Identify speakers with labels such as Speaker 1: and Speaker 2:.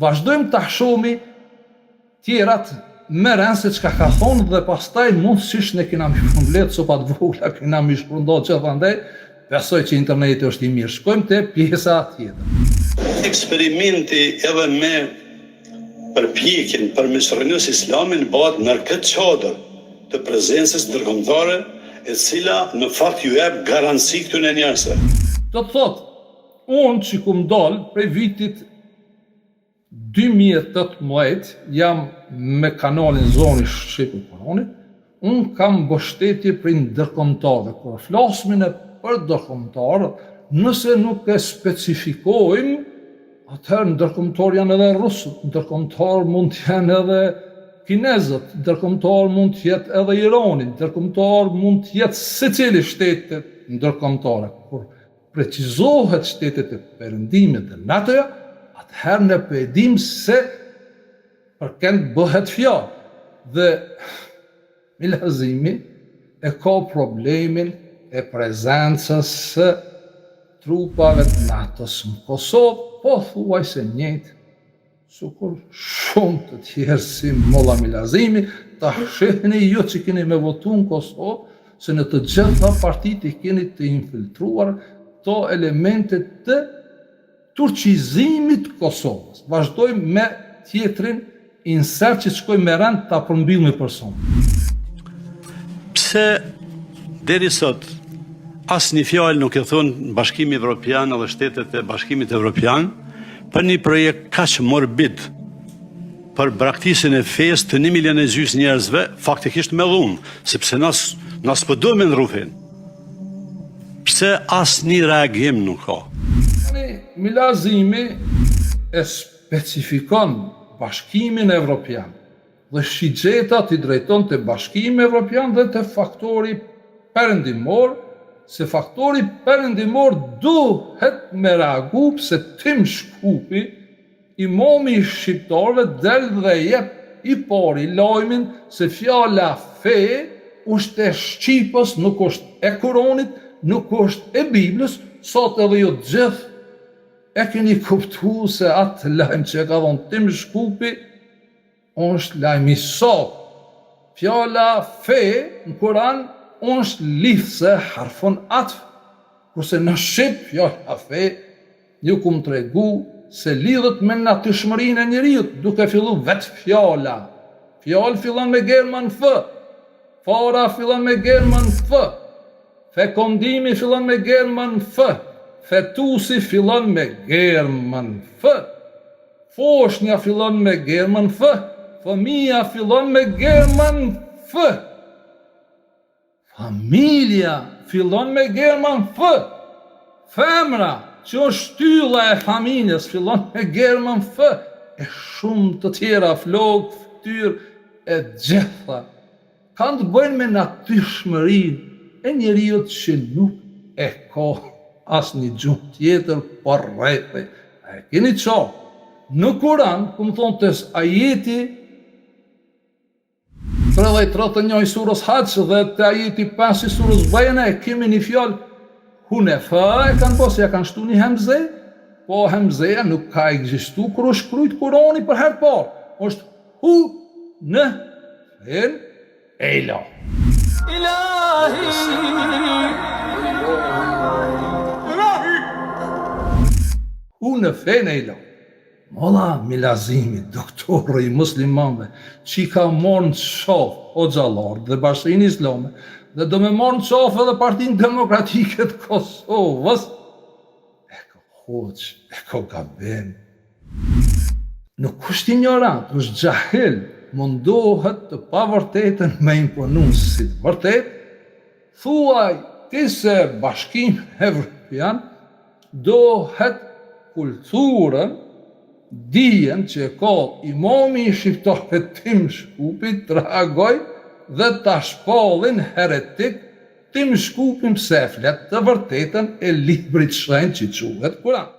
Speaker 1: Vazhdojmë të shohmi tjerat me rënë se çka ka thonë dhe pastaj mundësisht ne kena mbledh copat vogla, kena më shpërndar gjithandaj, besoj që interneti është i mirë. Shkojmë te pjesa tjetër.
Speaker 2: Eksperimenti edhe me përpjekjen për me shërnus islamin bëhet në këtë çadër të prezencës ndërkombëtare, e cila në fakt ju jep garanci këtyre njerëzve.
Speaker 1: Do të thotë, unë që kum dal prej vitit 2018 jam me kanalin Zoni Shqipe Koronit, unë kam mbështetje për ndërkombëtarëve. Kur flasim për ndërkombëtarët, nëse nuk e specifikojmë, atëherë ndërkombëtar janë edhe rusët, ndërkombëtar mund të janë edhe kinezët, ndërkombëtar mund të jetë edhe Irani, ndërkombëtar mund të jetë secili shtetet ndërkombëtare. Kur precizohet shtetet e Perëndimit dhe NATO-ja, atëherë ne po e dim se për kënd bëhet fjalë. Dhe Milazimi e ka problemin e prezencës së trupave të NATO-s në Kosovë, pothuajse njëjtë, sikur shumë të tjerë si Molla Milazimi, ta shihni ju që keni me votu në Kosovë, se në të gjitha partitë i keni të infiltruar këto elemente të turqizimit Kosovës. Vazhdojmë me tjetrin insert që shkojmë me rënd ta përmbyllim person.
Speaker 2: Pse deri sot asnjë fjalë nuk e thon Bashkimi Evropian dhe shtetet e Bashkimit Evropian për një projekt kaq morbid për braktisjen e fesë të 1,5 milion njerëzve, faktikisht me dhunë, sepse nas po duhem në rrufin. Pse asnjë reagim nuk ka?
Speaker 1: Milazimi e specifikon Bashkimin Evropian dhe shigjetat i drejton të Bashkimi Evropian dhe të faktori perëndimor, se faktori perëndimor duhet me reagu pse Tim Shkupi, imami i shqiptarëve, del dhe jep i pari lajmin se fjala fe është e Shqipës, nuk është e Kuranit, nuk është e Biblës, sot edhe ju gjithë e keni kuptu se atë lajm që ka thonë Tim Shkupi është lajm i sot. Fjala fe në Kur'an është lifse harfon atf, kurse në Shqip fjala fe ju kum tregu se lidhet me natyrshmërinë e njeriut, duke fillu vetë fjala. Fjalë fillon me gërmën f, fara fillon me gërmën f, fekondimi fillon me gërmën f, fetusi fillon me gërmën f, foshnja fillon me gërmën f, fëmia fillon me gërmën f, familja fillon me gërmën f, femra që është shtylla e familjes fillon me gërmën f, e shumë të tjera, flok, fytyr e gjitha kanë të bëjnë me natyrshmërinë e njeriut që nuk e ka asnjë gjuhë tjetër por rrethë. E keni çoh? Në Kur'an, ku më thonë të ajeti 31 i surës Hax dhe të ajeti 5 i surës Bajene, e kemi një fjalë hunefa, e kanë po se ja kanë shtu një hemze, po hemzeja nuk ka ekzistu kur është shkrujt Kurani për herë parë. Është hu në fen ela. Hu në fen ela. Molla Milazimi, doktorë i muslimanëve, që ka marrë në qafë o xhallarë dhe Bashkinë Islame, dhe do me marrë në qafë edhe Partinë Demokratike të Kosovës, e ka hoq, e ka gabim. Nuk është ignorant, është gjahil, mundohet të pavërtetën me imponu si të vërtet, thuaj ti se Bashkimi Evropian dohet kulturën, dijen që ka imami i shqiptarëve Tim Shkupi të reagoj dhe ta shpallin heretik Tim Shkupin pse flet të vërtetën e librit shenjtë që quhet Kur'an.